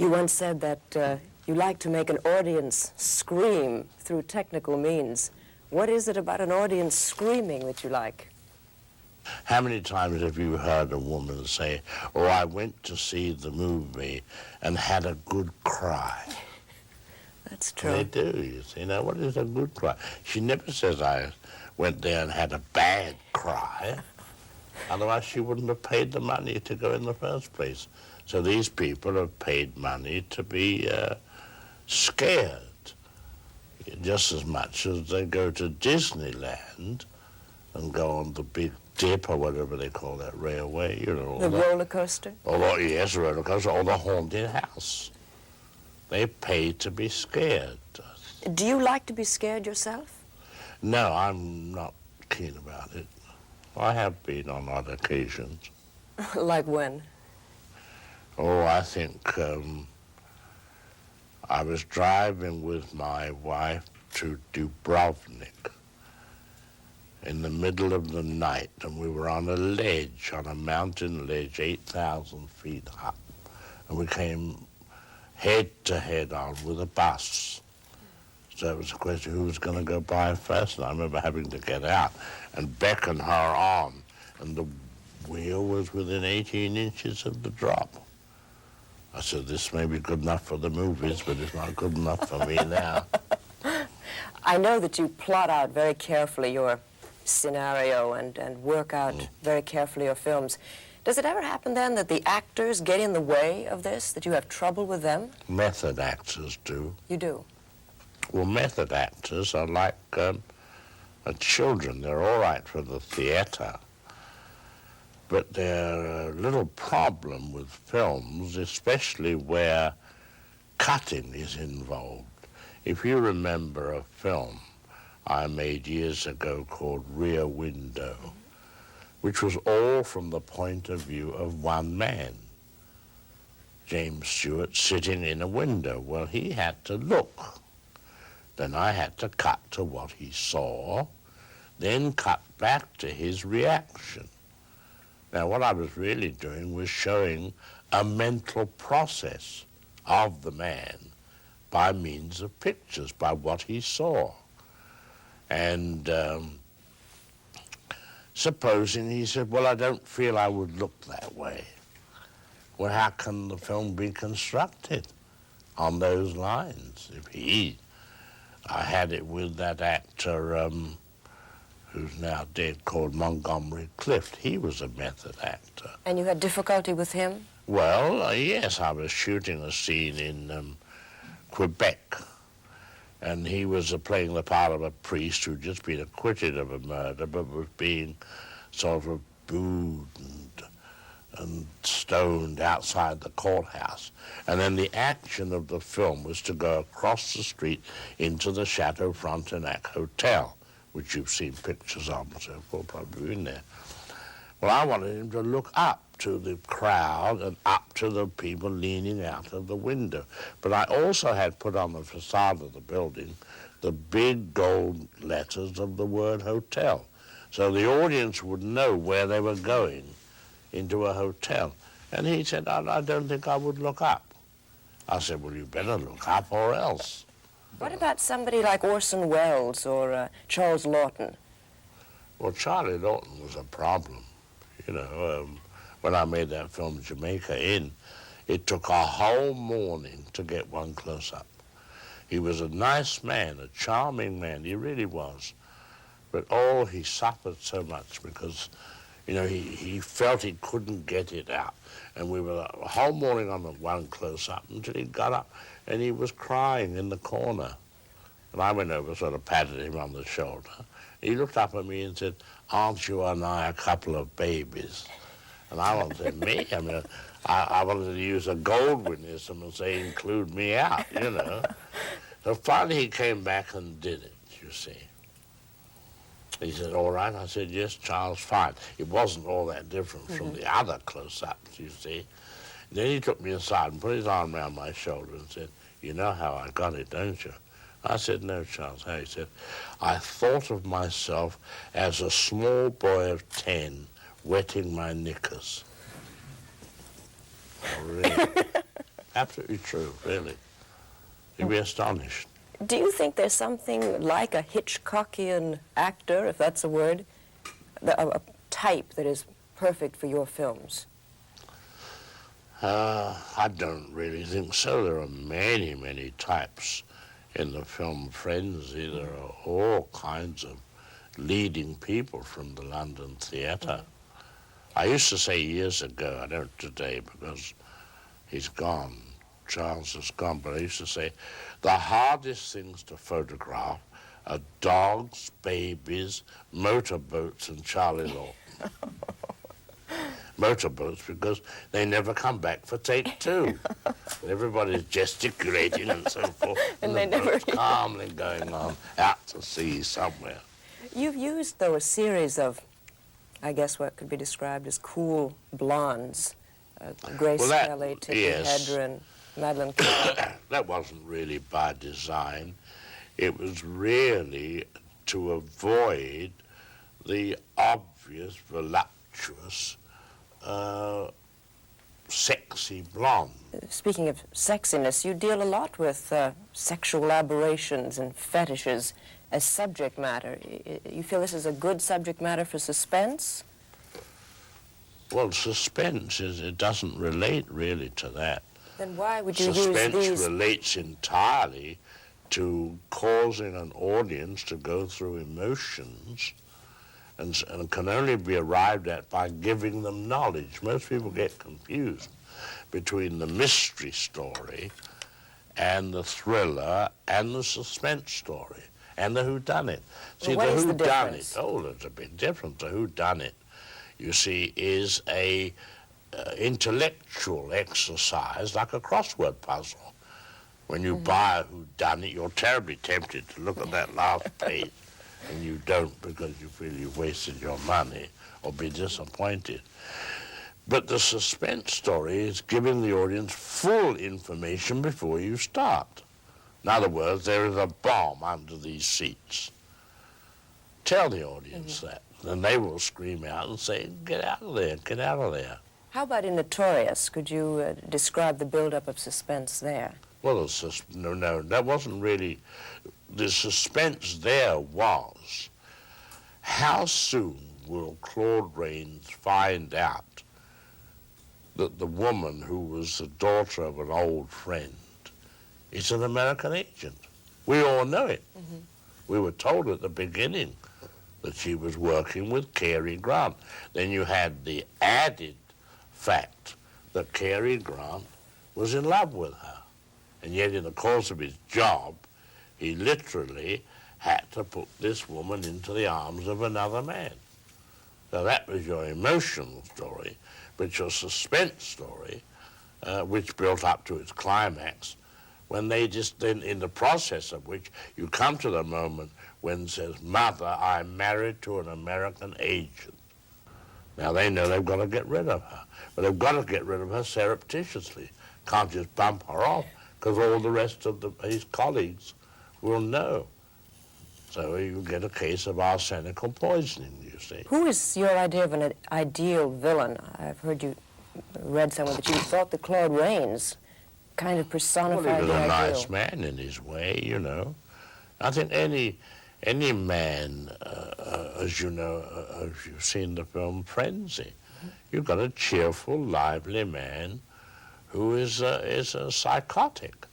You once said that you like to make an audience scream through technical means. What is it about an audience screaming that you like? How many times have you heard a woman say, "Oh, I went to see the movie and had a good cry"? That's true. And they do, you see. Now, what is a good cry? She never says, "I went there and had a bad cry." Otherwise, she wouldn't have paid the money to go in the first place. So these people have paid money to be scared, just as much as they go to Disneyland and go on the big dip or whatever they call that railway, you know. The roller coaster? Yes, roller coaster, or the haunted house. They pay to be scared. Do you like to be scared yourself? No, I'm not keen about it. I have been on odd occasions. Like when? Oh, I think I was driving with my wife to Dubrovnik in the middle of the night, and we were on a ledge, on a mountain ledge, 8,000 feet up, and we came head to head on with a bus. So it was a question who was going to go by first, and I remember having to get out and beckon her on, and the wheel was within 18 inches of the drop. I said, this may be good enough for the movies, but it's not good enough for me now. I know that you plot out very carefully your scenario and work out very carefully your films. Does it ever happen then that the actors get in the way of this, that you have trouble with them? Method actors do. You do? Well, method actors are like children. They're all right for the theater. But they're a little problem with films, especially where cutting is involved. If you remember a film I made years ago called Rear Window, which was all from the point of view of one man, James Stewart, sitting in a window. Well, he had to look. Then I had to cut to what he saw, then cut back to his reaction. Now, what I was really doing was showing a mental process of the man by means of pictures, by what he saw. And supposing he said, well, I don't feel I would look that way. Well, how can the film be constructed on those lines? I had it with that actor who's now dead, called Montgomery Clift. He was a method actor. And you had difficulty with him? Well, yes, I was shooting a scene in Quebec, and he was playing the part of a priest who'd just been acquitted of a murder, but was being sort of booed and stoned outside the courthouse. And then the action of the film was to go across the street into the Chateau Frontenac Hotel, which you've seen pictures of and so forth, probably in there. Well, I wanted him to look up to the crowd and up to the people leaning out of the window. But I also had put on the facade of the building the big gold letters of the word hotel, so the audience would know where they were going, into a hotel. And he said, I don't think I would look up. I said, well, you better look up or else. What about somebody like Orson Welles or Charles Lawton? Well, Charlie Lawton was a problem. You know, when I made that film Jamaica Inn, it took a whole morning to get one close-up. He was a nice man, a charming man, he really was. But, oh, he suffered so much because, you know, he felt he couldn't get it out. And we were a whole morning on the one close-up until he got up and he was crying in the corner. And I went over, sort of patted him on the shoulder. He looked up at me and said, aren't you and I a couple of babies? And I wanted to say, me? I mean, I wanted to use a Goldwinism and say, include me out, you know. So finally he came back and did it, you see. He said, all right. I said, yes, Charles, fine. It wasn't all that different from the other close-ups, you see. And then he took me aside and put his arm around my shoulder and said, you know how I got it, don't you? I said, no, Charles. How? He said, I thought of myself as a small boy of 10 wetting my knickers. Oh, really? Absolutely true, really. You'd be astonished. Do you think there's something like a Hitchcockian actor, if that's a word, a type that is perfect for your films? I don't really think so. There are many, many types in the film frenzy. There are all kinds of leading people from the London theatre. I used to say years ago, I don't today because he's gone, Charles is gone, but I used to say the hardest things to photograph are dogs, babies, motorboats, and Charlie Lawton. Motorboats because they never come back for take two. Everybody's gesticulating and so forth, And the they never boat's calmly going on out to sea somewhere. You've used, though, a series of, I guess, what could be described as cool blondes. Grace Kelly, Tippi yes. Hedren, Madeleine Kahn. That wasn't really by design. It was really to avoid the obvious, voluptuous, sexy blonde. Speaking of sexiness, you deal a lot with sexual aberrations and fetishes as subject matter. You feel this is a good subject matter for suspense? Well, suspense it doesn't relate really to that. Then why would you Suspense use these? relates entirely to causing an audience to go through emotions and can only be arrived at by giving them knowledge. Most people get confused between the mystery story and the thriller and the suspense story and the whodunit. See, Well, what is the the difference? whodunit, there's a big difference. The whodunit, you see, is a intellectual exercise like a crossword puzzle. When you buy a whodunit, you're terribly tempted to look at that last page, and you don't because you feel you've wasted your money or be disappointed. But the suspense story is giving the audience full information before you start. In other words, there is a bomb under these seats. Tell the audience that, and they will scream out and say, get out of there, get out of there. How about in Notorious? Could you describe the buildup of suspense there? Well, no, that wasn't really, the suspense there was, how soon will Claude Rains find out that the woman who was the daughter of an old friend is an American agent? We all know it. We were told at the beginning that she was working with Cary Grant. Then you had the added fact that Cary Grant was in love with her. And yet in the course of his job, he literally had to put this woman into the arms of another man. So that was your emotional story, but your suspense story, which built up to its climax, when they just then, in the process of which you come to the moment when it says, Mother, I'm married to an American agent. Now they know they've got to get rid of her, but they've got to get rid of her surreptitiously. Can't just bump her off, because all the rest of his colleagues will know. So you get a case of arsenical poisoning, you see. Who is your idea of an ideal villain? I've heard you read somewhere that you thought that Claude Rains kind of personified Well, he was the a ideal. nice man in his way, you know. I think any man, as you know, as you've seen the film Frenzy, you've got a cheerful, lively man who is a psychotic.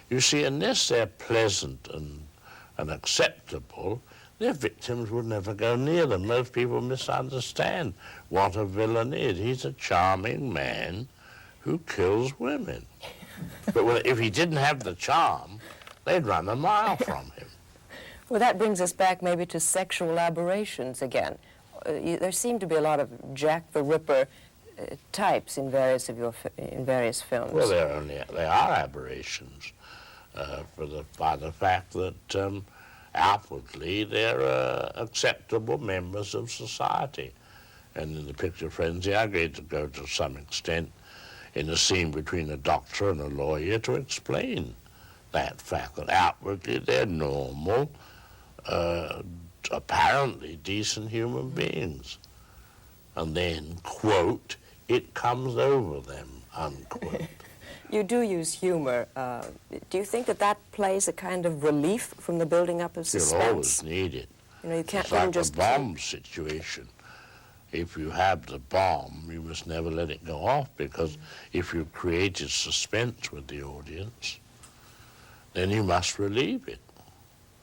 You see, unless they're pleasant and acceptable, their victims would never go near them. Most people misunderstand what a villain is. He's a charming man who kills women. But if he didn't have the charm, they'd run a mile from him. Well, that brings us back maybe to sexual aberrations again. There seem to be a lot of Jack the Ripper types in various films. Well, they are aberrations by the fact that outwardly they're acceptable members of society. And in the picture Frenzy, I agreed to go to some extent in a scene between a doctor and a lawyer to explain that fact, that outwardly they're normal, apparently decent human beings. And then, quote, it comes over them, unquote. You do use humor. Do you think that that plays a kind of relief from the building up of suspense? You'll always need it. You know, you can't It's let 'em like just a bomb situation. If you have the bomb, you must never let it go off, because if you've created suspense with the audience, then you must relieve it.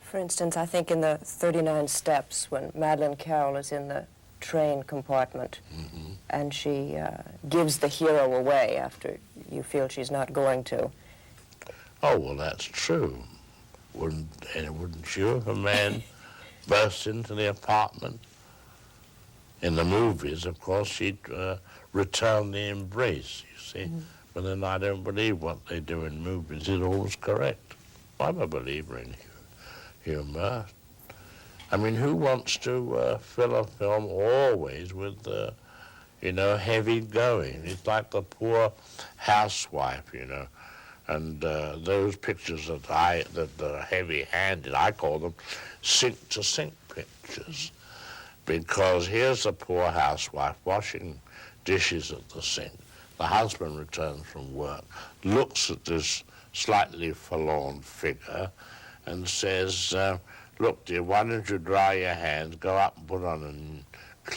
For instance, I think in the 39 Steps, when Madeleine Carroll is in the train compartment and she gives the hero away after you feel she's not going to. Oh, well, that's true. Wouldn't you if a man burst into the apartment? In the movies, of course, she'd return the embrace, you see. But then I don't believe what they do in movies is always correct. I'm a believer in humor. I mean, who wants to fill a film always with, heavy going? It's like the poor housewife, and those pictures that are heavy-handed, I call them sink-to-sink pictures. Because here's the poor housewife washing dishes at the sink. The husband returns from work, looks at this slightly forlorn figure and says, look, dear, why don't you dry your hands, go up and put on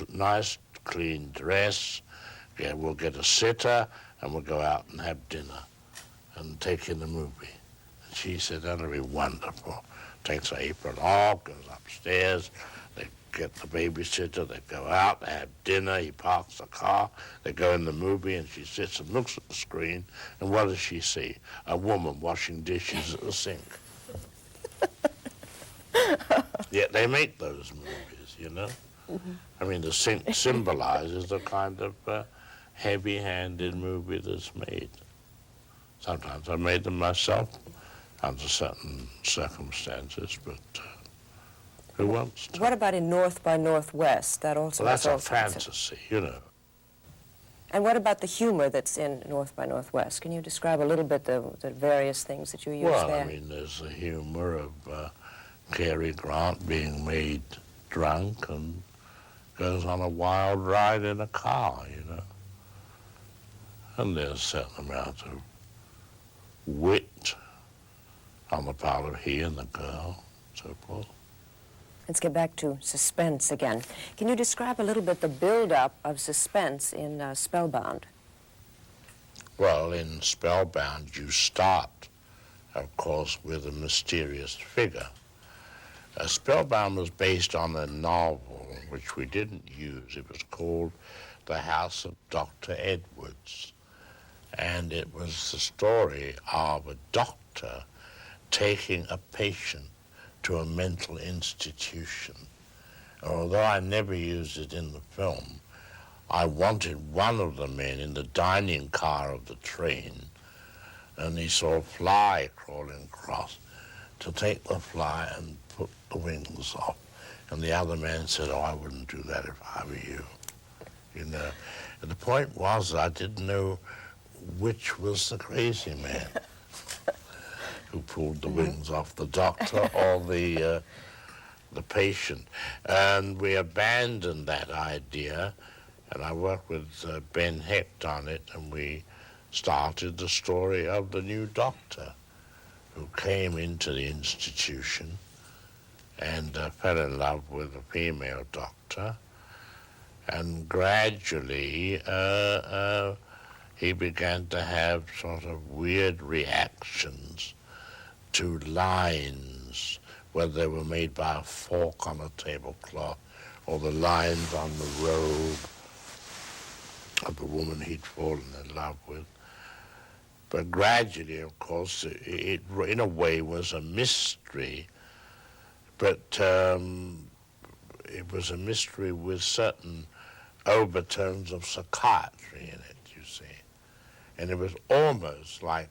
a nice, clean dress, we'll get a sitter, and we'll go out and have dinner and take in the movie. And she said, that'll be wonderful. Takes her apron off, goes upstairs, they get the babysitter, they go out, they have dinner, he parks the car, they go in the movie, and she sits and looks at the screen, and what does she see? A woman washing dishes at the sink. Yet they make those movies, I mean, the sink symbolizes the kind of heavy-handed movie that's made. Sometimes I made them myself under certain circumstances, but who wants to? What about in North by Northwest? That also Well, that's has a all sorts of- fantasy, And what about the humor that's in North by Northwest? Can you describe a little bit the various things that you use Well, there? I mean, there's the humor of Cary Grant being made drunk and goes on a wild ride in a car, And there's a certain amount of wit on the part of he and the girl, so forth. Let's get back to suspense again. Can you describe a little bit the build-up of suspense in Spellbound? Well, in Spellbound, you start, of course, with a mysterious figure. Spellbound was based on a novel which we didn't use. It was called The House of Dr. Edwards. And it was the story of a doctor taking a patient to a mental institution. Although I never used it in the film, I wanted one of the men in the dining car of the train, and he saw a fly crawling across, to take the fly and put the wings off. And the other man said, oh, I wouldn't do that if I were you. And the point was that I didn't know which was the crazy man who pulled the wings off, the doctor or the patient. And we abandoned that idea, and I worked with Ben Hecht on it, and we started the story of the new doctor who came into the institution and fell in love with a female doctor, and gradually he began to have sort of weird reactions to lines, whether they were made by a fork on a tablecloth or the lines on the robe of the woman he'd fallen in love with. But gradually, of course, it in a way was a mystery, but it was a mystery with certain overtones of psychiatry in it, you see. And it was almost like